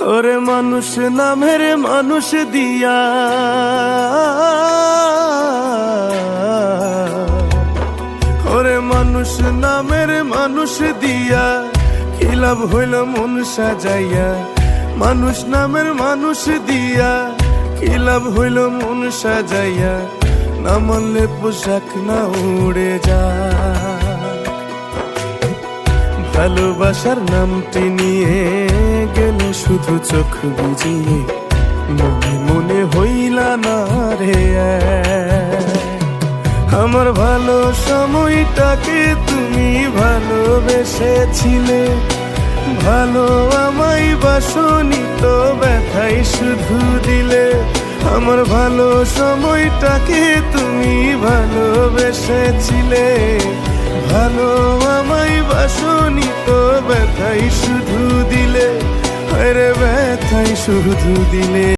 ওরে মানুষ নামের মানুষ দিয়া ওরে মানুষ নামের মানুষ দিয়া কি লাভ হইল মন সাজাইয়া মানুষ নামের মানুষ দিয়া কি লাভ হইল মন সাজাইয়া না মানলে পোশাক না উড়ে যা ভালোবাসার নামটি নিয়ে গেলে শুধু চোখ বুঝিয়ে মনে মনে হইলা না রে আমার ভালো সময়টাকে তুমি ভালোবেসেছিলে ভালো আমায় বাসনি তো ব্যথাই শুধু দিলে আমার ভালো সময়টাকে তুমি ভালোবেসেছিলে ভালো আমায় বাসনি তো ব্যথাই শুধু দিলে আরে ব্যথাই শুধু দিলে।